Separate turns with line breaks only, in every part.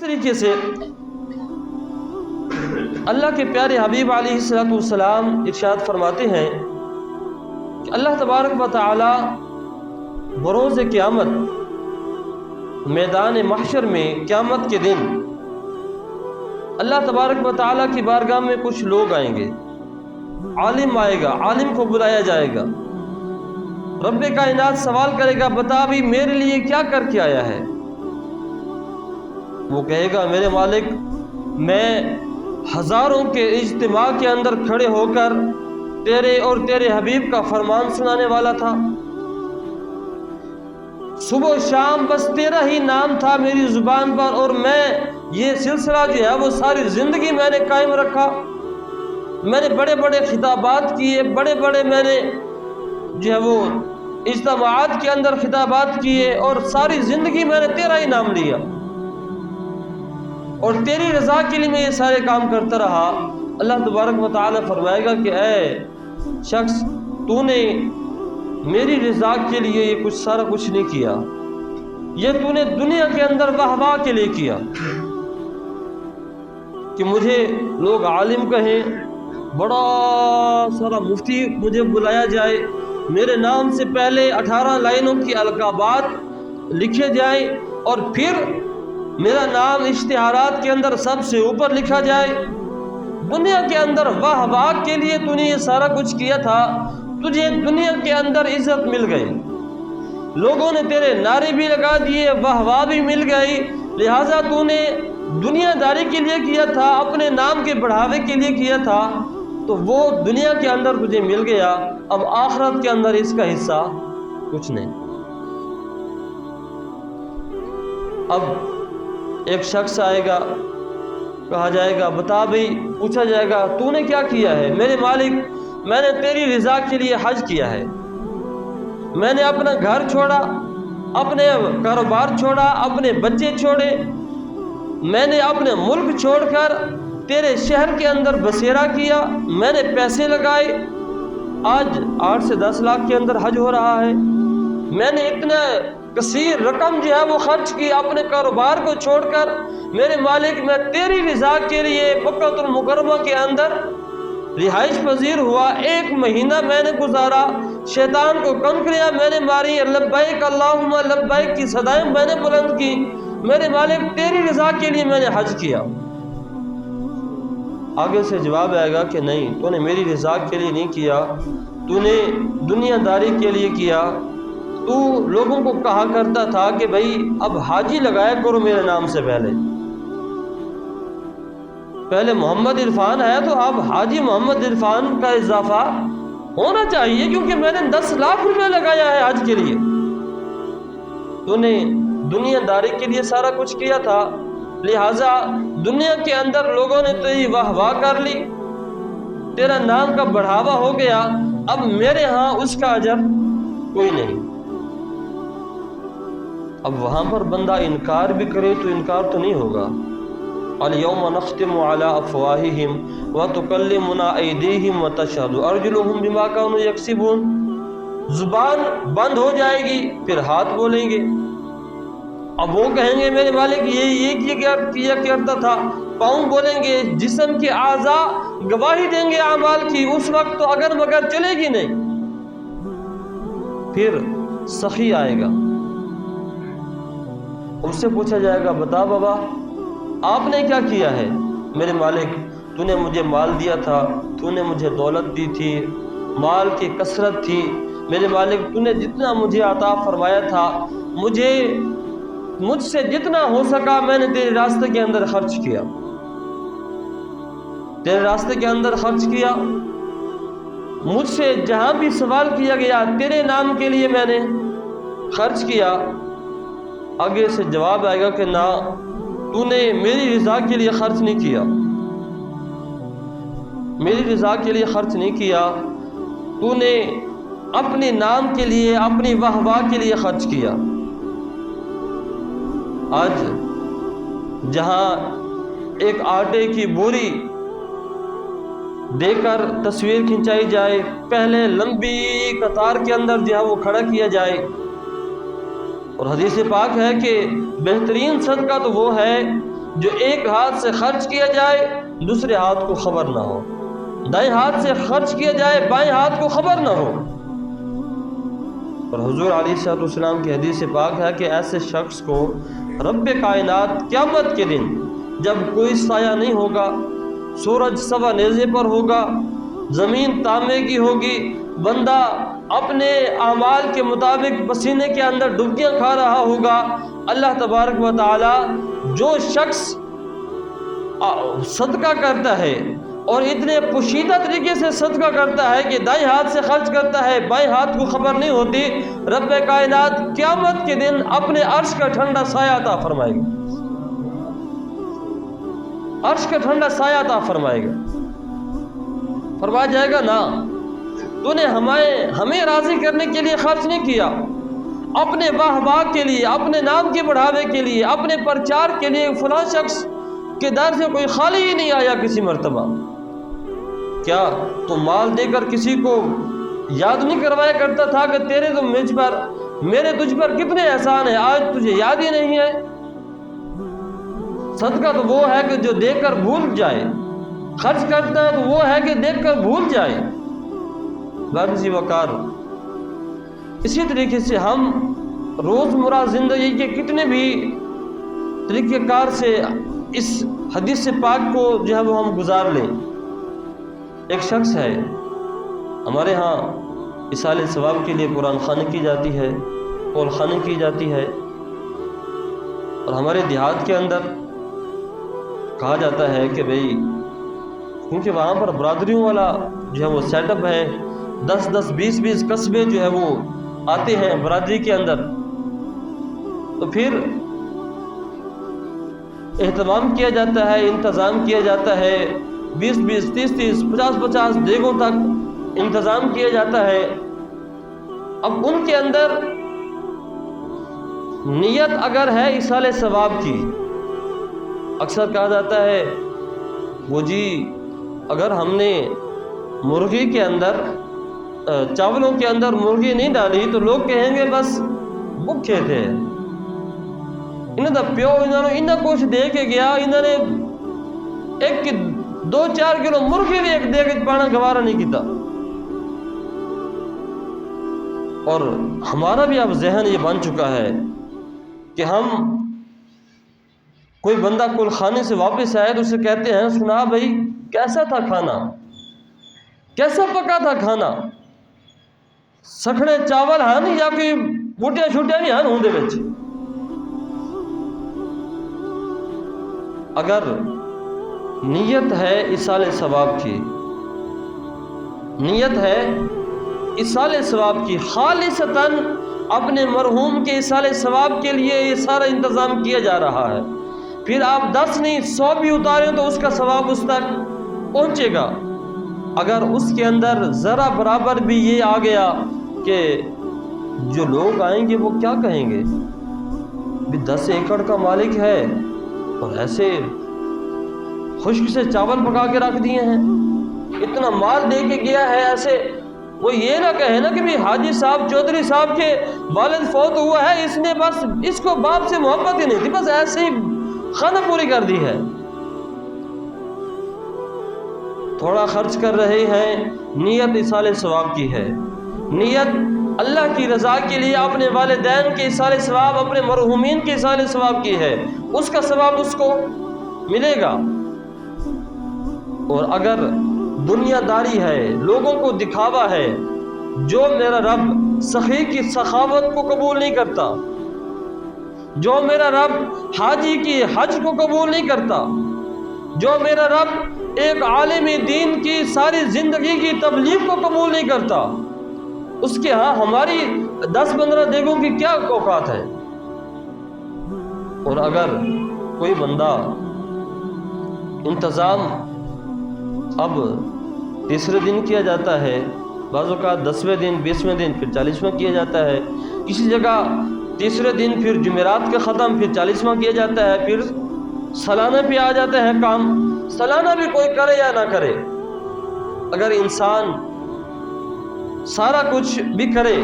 طریقے سے اللہ کے پیارے حبیب علیہ الصلوۃ والسلام ارشاد فرماتے ہیں کہ اللہ تبارک و تعالی بروز قیامت میدان محشر میں قیامت کے دن اللہ تبارک و تعالی کی بارگاہ میں کچھ لوگ آئیں گے. عالم آئے گا، عالم کو بلایا جائے گا. رب کائنات سوال کرے گا، بتا بھی میرے لیے کیا کر کے آیا ہے؟ وہ کہے گا، میرے مالک میں ہزاروں کے اجتماع کے اندر کھڑے ہو کر تیرے اور تیرے حبیب کا فرمان سنانے والا تھا. صبح و شام بس تیرا ہی نام تھا میری زبان پر، اور میں یہ سلسلہ جو ہے وہ ساری زندگی میں نے قائم رکھا. میں نے بڑے بڑے خطابات کیے، بڑے بڑے میں نے جو ہے وہ اجتماعات کے اندر خطابات کیے، اور ساری زندگی میں نے تیرا ہی نام لیا، اور تیری رضا کے لیے میں یہ سارے کام کرتا رہا. اللہ تبارک و تعالی فرمائے گا کہ اے شخص، تو نے میری رضا کے لیے یہ کچھ سارا کچھ نہیں کیا، یہ تو نے دنیا کے اندر واہ واہ کے لیے کیا کہ مجھے لوگ عالم کہیں، بڑا سارا مفتی مجھے بلایا جائے، میرے نام سے پہلے 18 لائنوں کی القابات لکھے جائیں، اور پھر میرا نام اشتہارات کے اندر سب سے اوپر لکھا جائے. دنیا کے اندر واہ واہ کے لیے تو نے یہ سارا کچھ کیا تھا، تجھے دنیا کے اندر عزت مل گئی، لوگوں نے تیرے نعرے بھی لگا دیے، واہ واہ بھی مل گئی، لہٰذا تو نے دنیا داری کے لیے کیا تھا، اپنے نام کے بڑھاوے کے لیے کیا تھا، تو وہ دنیا کے اندر تجھے مل گیا. اب آخرت کے اندر اس کا حصہ کچھ نہیں. اب ایک شخص آئے گا، کہا جائے گا، بتا بھئی، پوچھا جائے گا تو نے کیا کیا ہے؟ میرے مالک میں نے تیری رضا کے لیے حج کیا ہے، میں نے اپنا گھر چھوڑا، اپنے کاروبار چھوڑا، اپنے بچے چھوڑے، میں نے اپنے ملک چھوڑ کر تیرے شہر کے اندر بسیرا کیا، میں نے پیسے لگائے، آج 8 سے 10 لاکھ کے اندر حج ہو رہا ہے. میں نے اتنا کثیر رقم جو ہے وہ خرچ کی اپنے کاروبار کو چھوڑ کر. میرے مالک میں تیری رضا کے لیے مکہ المکرمہ کے اندر رہائش پذیر ہوا، 1 مہینہ میں نے گزارا، شیطان کو کنکریاں میں نے ماری، لبیک اللہم لبیک کی صدائیں میں نے بلند کی. میرے مالک تیری رضا کے لیے میں نے حج کیا. آگے سے جواب آئے گا کہ نہیں، تو نے میری رضا کے لیے نہیں کیا، تو نے دنیا داری کے لیے کیا. تو لوگوں کو کہا کرتا تھا کہ بھئی اب حاجی لگایا کرو میرے نام سے، پہلے محمد عرفان ہے تو اب حاجی محمد عرفان کا اضافہ ہونا چاہیے، کیونکہ میں نے 10 لاکھ روپے لگایا ہے حج کے لیے. تو نے دنیا داری کے لیے سارا کچھ کیا تھا، لہٰذا دنیا کے اندر لوگوں نے تیری واہ واہ کر لی، تیرا نام کا بڑھاوا ہو گیا، اب میرے ہاں اس کا اجر کوئی نہیں. اب وہاں پر بندہ انکار بھی کرے تو انکار تو نہیں ہوگا. الیوم نختم علی افواہہم وتکلمنا ایدیہم وتشہد ارجلہم بما کانوا یکسبون. زبان بند ہو جائے گی، پھر ہاتھ بولیں گے. اب وہ کہیں گے میرے مالک یہ کیا کرتا تھا، پاؤں بولیں گے، جسم کے اعضاء گواہی دیں گے اعمال کی، اس وقت تو اگر مگر چلے گی نہیں. پھر سخی آئے گا، اس سے پوچھا جائے گا، بتا بابا آپ نے کیا کیا ہے؟ میرے مالک تو نے مجھے مال دیا تھا، تو نے مجھے دولت دی تھی، مال کی کثرت تھی. میرے مالک تو نے جتنا مجھے عطا فرمایا تھا، مجھ سے جتنا ہو سکا میں نے تیرے راستے کے اندر خرچ کیا، تیرے راستے کے اندر خرچ کیا. مجھ سے جہاں بھی سوال کیا گیا تیرے نام کے لیے میں نے خرچ کیا. آگے سے جواب آئے گا کہ نہ، تو نے میری رضا کے لیے خرچ نہیں کیا، میری رضا کے لیے خرچ نہیں کیا، تو نے اپنے نام کے لیے، اپنی واہ واہ کے لیے خرچ کیا. آج جہاں ایک آٹے کی بوری دے کر تصویر کھنچائی جائے، پہلے لمبی قطار کے اندر جو ہے وہ کھڑا کیا جائے، اور حدیث پاک ہے کہ بہترین صدقہ تو وہ ہے جو ایک ہاتھ سے خرچ کیا جائے دوسرے ہاتھ کو خبر نہ ہو، دائیں ہاتھ سے خرچ کیا جائے بائیں ہاتھ کو خبر نہ ہو۔ اور حضور علیہ الصلوۃ والسلام کی حدیث پاک ہے کہ ایسے شخص کو رب کائنات قیامت کے دن جب کوئی سایہ نہیں ہوگا، سورج سوا نیزے پر ہوگا، زمین تانبے کی ہوگی، بندہ اپنے اعمال کے مطابق پسینے کے اندر ڈبکیاں کھا رہا ہوگا، اللہ تبارک و تعالی جو شخص صدقہ کرتا ہے اور اتنے پوشیدہ طریقے سے صدقہ کرتا ہے کہ دائیں ہاتھ سے خرچ کرتا ہے بائیں ہاتھ کو خبر نہیں ہوتی، رب کائنات قیامت کے دن اپنے عرش کا ٹھنڈا سایہ عطا فرمائے گا، عرش کا ٹھنڈا سایہ عطا فرمائے گا۔ فرمایا جائے گا نا تو نے ہمیں راضی کرنے کے لیے خرچ نہیں کیا، اپنے واہ واہ کے لیے، اپنے نام کے بڑھاوے کے لیے، اپنے پرچار کے لیے فلاں شخص کے در سے کوئی خالی ہی نہیں آیا کسی مرتبہ۔ کیا تو مال دے کر کسی کو یاد نہیں کروایا کرتا تھا کہ تیرے تو مجھ پر میرے تجھ پر کتنے احسان ہیں، آج تجھے یاد ہی نہیں ہے؟ صدقہ تو وہ ہے کہ جو دے کر بھول جائے، خرچ کرتا ہے تو وہ ہے کہ دیکھ کر بھول جائے۔ بارزی وقار اسی طریقے سے ہم روزمرہ زندگی کے کتنے بھی طریقہ کار سے اس حدیث پاک کو جو ہے وہ ہم گزار لیں۔ ایک شخص ہے، ہمارے ہاں اصالہ ثواب کے لیے قرآن خوانی کی جاتی ہے، قول خوانی کی جاتی ہے، اور ہمارے دیہات کے اندر کہا جاتا ہے کہ بھئی کیونکہ وہاں پر برادریوں والا جو ہے وہ سیٹ اپ ہے، 10 20 قصبے جو ہے وہ آتے ہیں برادری کے اندر، تو پھر اہتمام کیا جاتا ہے، انتظام کیا جاتا ہے، 20 30 50 دیگوں تک انتظام کیا جاتا ہے۔ اب ان کے اندر نیت اگر ہے اصالہ ثواب کی، اکثر کہا جاتا ہے وہ جی اگر ہم نے مرغی کے اندر چاولوں کے اندر مرغی نہیں ڈالی تو لوگ کہیں گے بس بھوکے تھے، انہوں نے پیو انہوں نے کچھ دے کے گیا، انہوں نے 2-4 کلو مرغی بھی ایک دے کے پانا گوارا نہیں کیتا۔ اور ہمارا بھی اب ذہن یہ بن چکا ہے کہ ہم کوئی بندہ کل خانے سے واپس آئے تو اسے کہتے ہیں سنا بھائی کیسا تھا کھانا، کیسا پکا تھا کھانا، سکھڑے چاول ہیں یا کوئی بوٹیاں چھوٹیاں بھی ہیں ہوں دے وچ۔ اگر نیت ہے اصالہ ثواب کی، نیت ہے اصالہ ثواب کی، خالصتاً اپنے مرحوم کے اصالہ ثواب کے لیے یہ سارا انتظام کیا جا رہا ہے، پھر آپ 10 نہیں 100 بھی اتاریں تو اس کا ثواب اس تک پہنچے گا۔ اگر اس کے اندر ذرا برابر بھی یہ آ گیا کہ جو لوگ آئیں گے وہ کیا کہیں گے، بھی 10 ایکڑ کا مالک ہے اور ایسے خشک سے چاول پکا کے رکھ دیے ہیں، اتنا مال دے کے گیا ہے، ایسے وہ یہ نہ کہے نا کہ بھی حاجی صاحب چودھری صاحب کے والد فوت ہوا ہے، اس نے بس اس کو باپ سے محبت ہی نہیں تھی، بس ایسے ہی خانہ پوری کر دی ہے۔ تھوڑا خرچ کر رہے ہیں، نیت اصالہ ثواب کی ہے، نیت اللہ کی رضا کے لیے اپنے والدین کے اصالہ ثواب، اپنے مرحومین کے اصالہ ثواب کی ہے، اس کا ثواب اس کو ملے گا۔ اور اگر دنیا داری ہے، لوگوں کو دکھاوا ہے، جو میرا رب سخی کی سخاوت کو قبول نہیں کرتا، جو میرا رب حاجی کی حج کو قبول نہیں کرتا، جو میرا رب ایک عالم دین کی ساری زندگی کی تبلیغ کو قبول نہیں کرتا، اس کے ہاں ہماری 10-15 دیگوں کی کیا اوقات ہے۔ اور اگر کوئی بندہ انتظام اب تیسرے دن کیا جاتا ہے، بعض اوقات 10ویں دن 20ویں دن پھر 40واں کیا جاتا ہے، کسی جگہ تیسرے دن پھر جمعرات کا ختم پھر 40واں کیا جاتا ہے، پھر سالانہ پہ آ جاتا ہے کام، سالانہ بھی کوئی کرے یا نہ کرے، اگر انسان سارا کچھ بھی کرے،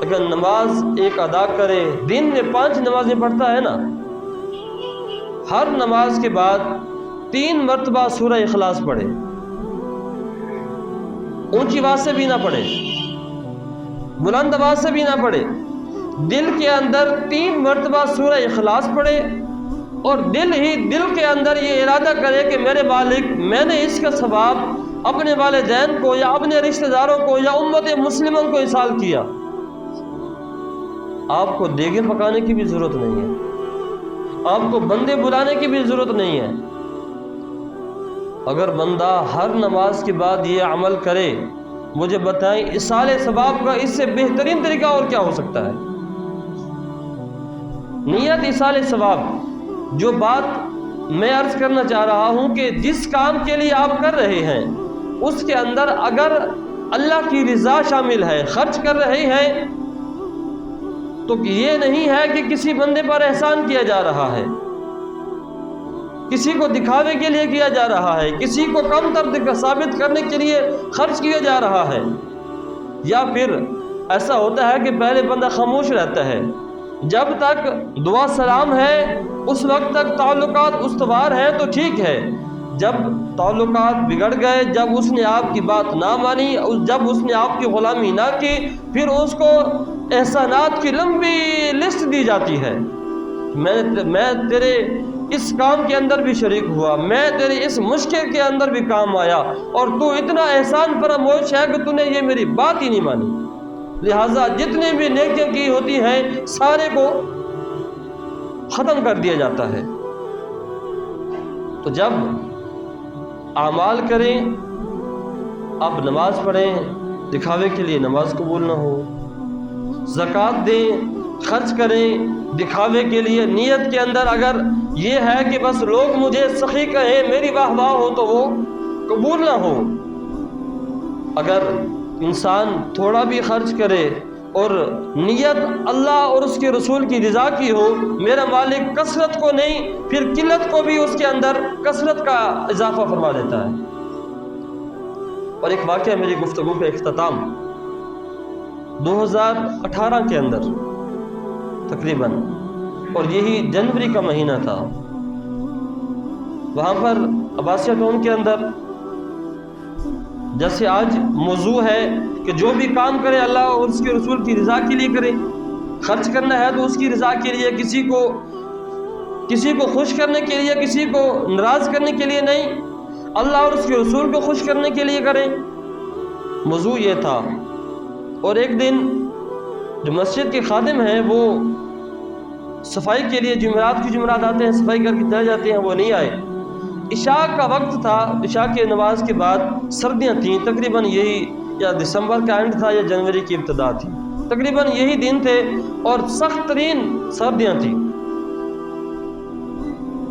اگر نماز ایک ادا کرے، دن میں 5 نمازیں پڑھتا ہے نا، ہر نماز کے بعد 3 مرتبہ سورہ اخلاص پڑھے، اونچی آواز سے بھی نہ پڑھے، بلند آواز سے بھی نہ پڑھے، دل کے اندر 3 مرتبہ سورہ اخلاص پڑھے اور دل کے اندر یہ ارادہ کرے کہ میرے مالک، میں نے اس کا ثواب اپنے والدین کو یا اپنے رشتہ داروں کو یا امت مسلموں کو ایصال کیا۔ آپ کو دیگیں پکانے کی بھی ضرورت نہیں ہے، آپ کو بندے بلانے کی بھی ضرورت نہیں ہے۔ اگر بندہ ہر نماز کے بعد یہ عمل کرے، مجھے بتائیں ایصال ثواب کا اس سے بہترین طریقہ اور کیا ہو سکتا ہے؟ نیت ایصال ثواب۔ جو بات میں عرض کرنا چاہ رہا ہوں کہ جس کام کے لیے آپ کر رہے ہیں اس کے اندر اگر اللہ کی رضا شامل ہے، خرچ کر رہے ہیں، تو یہ نہیں ہے کہ کسی بندے پر احسان کیا جا رہا ہے، کسی کو دکھاوے کے لیے کیا جا رہا ہے، کسی کو کم تر ثابت کرنے کے لیے خرچ کیا جا رہا ہے، یا پھر ایسا ہوتا ہے کہ پہلے بندہ خاموش رہتا ہے، جب تک دعا سلام ہے اس وقت تک تعلقات استوار ہیں تو ٹھیک ہے، جب تعلقات بگڑ گئے، جب اس نے آپ کی بات نہ مانی، جب اس نے آپ کی غلامی نہ کی، پھر اس کو احسانات کی لمبی لسٹ دی جاتی ہے۔ میں تیرے اس کام کے اندر بھی شریک ہوا، میں تیرے اس مشکل کے اندر بھی کام آیا، اور تو اتنا احسان فراموش ہے کہ تو نے یہ میری بات ہی نہیں مانی، لہٰذا جتنے بھی نیکیاں کی ہوتی ہیں سارے کو ختم کر دیا جاتا ہے۔ تو جب اعمال کریں، اب نماز پڑھیں، دکھاوے کے لیے نماز قبول نہ ہو، زکوٰۃ دیں، خرچ کریں دکھاوے کے لیے، نیت کے اندر اگر یہ ہے کہ بس لوگ مجھے سخی کہیں، میری واہ واہ ہو، تو وہ قبول نہ ہو۔ اگر انسان تھوڑا بھی خرچ کرے اور نیت اللہ اور اس کے رسول کی رضا کی ہو، میرا مالک کثرت کو نہیں پھر قلت کو بھی اس کے اندر کثرت کا اضافہ فرما دیتا ہے۔ اور ایک واقعہ میری گفتگو کا اختتام، 2018 کے اندر تقریباً، اور یہی جنوری کا مہینہ تھا، وہاں پر عباسیہ ٹاؤن کے اندر جیسے آج موضوع ہے کہ جو بھی کام کرے اللہ اور اس کے رسول کی رضا کے لیے کرے، خرچ کرنا ہے تو اس کی رضا کے لیے، کسی کو خوش کرنے کے لیے، کسی کو ناراض کرنے کے لیے نہیں، اللہ اور اس کے رسول کو خوش کرنے کے لیے کریں، موضوع یہ تھا۔ اور ایک دن جو مسجد کے خادم ہیں وہ صفائی کے لیے جمعرات آتے ہیں، صفائی کر کے چلے جاتے ہیں، وہ نہیں آئے۔ عشاء کا وقت تھا، عشاء کی نماز کے بعد سردیاں تھیں، تقریباً یہی یا دسمبر کا اینڈ تھا یا جنوری کی ابتدا تھی، تقریباً یہی دن تھے اور سخت ترین سردیاں تھیں۔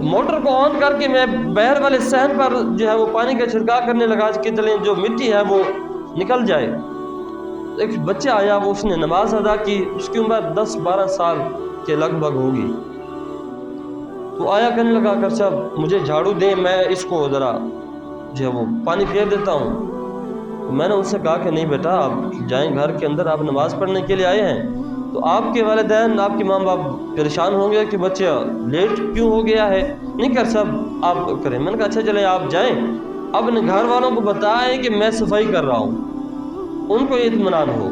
موٹر کو آن کر کے میں بہر والے صحن پر جو ہے وہ پانی کا چھڑکاو کرنے لگا کہ چلیں جو مٹی ہے وہ نکل جائے۔ ایک بچہ آیا، وہ اس نے نماز ادا کی، اس کی عمر 10-12 سال کے لگ بھگ ہوگی۔ تو آیا کہنے لگا کہ صاحب مجھے جھاڑو دیں، میں اس کو ذرا جو ہے وہ پانی پھیر دیتا ہوں۔ تو میں نے ان سے کہا کہ نہیں بیٹا، آپ جائیں گھر کے اندر، آپ نماز پڑھنے کے لیے آئے ہیں، تو آپ کے والدین، آپ کے ماں باپ پریشان ہوں گے کہ بچہ لیٹ کیوں ہو گیا ہے، نہیں کر صاحب آپ کریں۔ میں نے کہا اچھا چلیں آپ جائیں، اپنے گھر والوں کو بتائیں کہ میں صفائی کر رہا ہوں، ان کو اطمینان ہو۔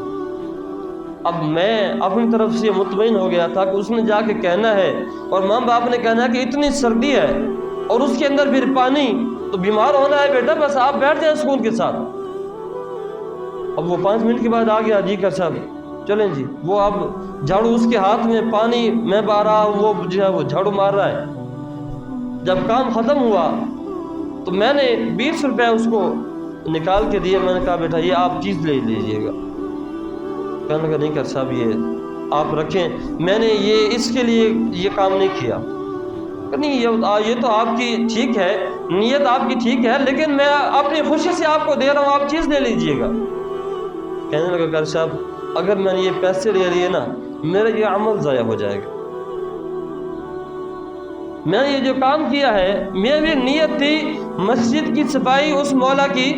اب میں اپنی طرف سے مطمئن ہو گیا تھا کہ اس نے جا کے کہنا ہے اور ماں باپ نے کہنا ہے کہ اتنی سردی ہے اور اس کے اندر پھر پانی، تو بیمار ہونا ہے بیٹا، بس آپ بیٹھ جائیں سکون کے ساتھ۔ اب وہ 5 منٹ کے بعد آ گیا، جی کر صاحب چلیں جی، وہ اب جھاڑو اس کے ہاتھ میں، پانی میں بہ رہا ہوں، وہ جو ہے وہ جھاڑو مار رہا ہے۔ جب کام ختم ہوا تو میں نے 20 روپے اس کو نکال کے دیے، میں نے کہا بیٹا یہ آپ چیز لے لیجئے گا۔ کہنے لگا نہیں کر صاحب یہ آپ رکھیں، میں نے یہ اس کے لیے یہ کام نہیں کیا۔ نہیں یہ تو آپ کی ٹھیک ہے، نیت آپ کی ٹھیک ہے، لیکن میں اپنی خوشی سے آپ کو دے رہا ہوں، آپ چیز لے لیجئے گا۔ کہنے لگا کر صاحب اگر میں نے یہ پیسے لے لیے نا، میرا یہ عمل ضائع ہو جائے گا۔ میں نے یہ جو کام کیا ہے، میری نیت تھی مسجد کی صفائی اس مولا کی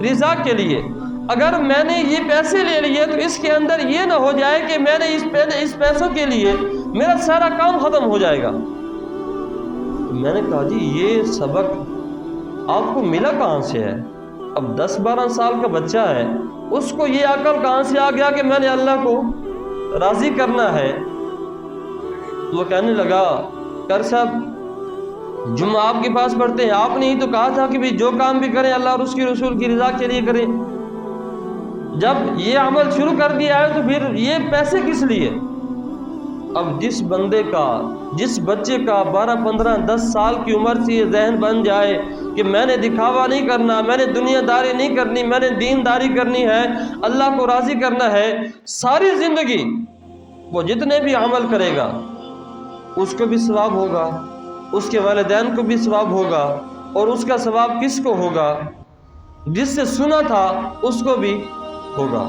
رضا کے لیے، اگر میں نے یہ پیسے لے لیے تو اس کے اندر یہ نہ ہو جائے کہ میں نے اس پیسوں کے لیے میرا سارا کام ختم ہو جائے گا۔ میں نے کہا جی یہ سبق آپ کو ملا کہاں سے ہے؟ اب 10-12 سال کا بچہ ہے، اس کو یہ عقل کہاں سے آ گیا کہ میں نے اللہ کو راضی کرنا ہے؟ وہ کہنے لگا کر صاحب جمعہ آپ کے پاس پڑھتے ہیں، آپ نے ہی تو کہا تھا کہ جو کام بھی کریں اللہ اور اس کے رسول کی رضا کے لیے کریں۔ جب یہ عمل شروع کر دیا ہے تو پھر یہ پیسے کس لیے؟ اب جس بندے کا، جس بچے کا 12-15-10 سال کی عمر سے یہ ذہن بن جائے کہ میں نے دکھاوا نہیں کرنا، میں نے دنیا داری نہیں کرنی، میں نے دین داری کرنی ہے، اللہ کو راضی کرنا ہے، ساری زندگی وہ جتنے بھی عمل کرے گا اس کو بھی ثواب ہوگا، اس کے والدین کو بھی ثواب ہوگا، اور اس کا ثواب کس کو ہوگا؟ جس سے سنا تھا اس کو بھی ہوگا۔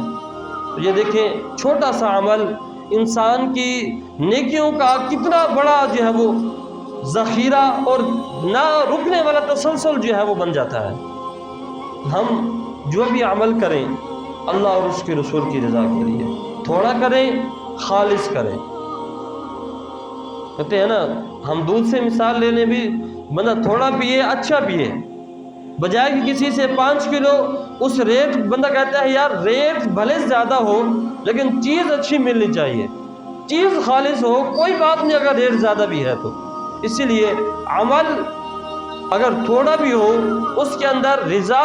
تو یہ دیکھیں چھوٹا سا عمل انسان کی نیکیوں کا کتنا بڑا جو ہے وہ ذخیرہ اور نہ رکنے والا تسلسل جو ہے وہ بن جاتا ہے۔ ہم جو بھی عمل کریں اللہ اور اس کے رسول کی رضا کے لیے تھوڑا کریں، خالص کریں۔ کہتے ہیں نا ہم دودھ سے مثال لینے بھی، بندہ تھوڑا پیے اچھا پیے، بجائے کہ کسی سے 5 کلو اس ریٹ، بندہ کہتا ہے یار ریٹ بھلے زیادہ ہو لیکن چیز اچھی ملنی چاہیے، چیز خالص ہو، کوئی بات نہیں اگر ریٹ زیادہ بھی ہے تو۔ اسی لیے عمل اگر تھوڑا بھی ہو اس کے اندر رضا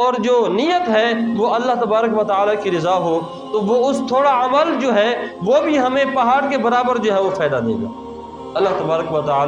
اور جو نیت ہے وہ اللہ تبارک و تعالیٰ کی رضا ہو، تو وہ اس تھوڑا عمل جو ہے وہ بھی ہمیں پہاڑ کے برابر جو ہے وہ فائدہ دے گا۔ اللہ تبارک و تعالیٰ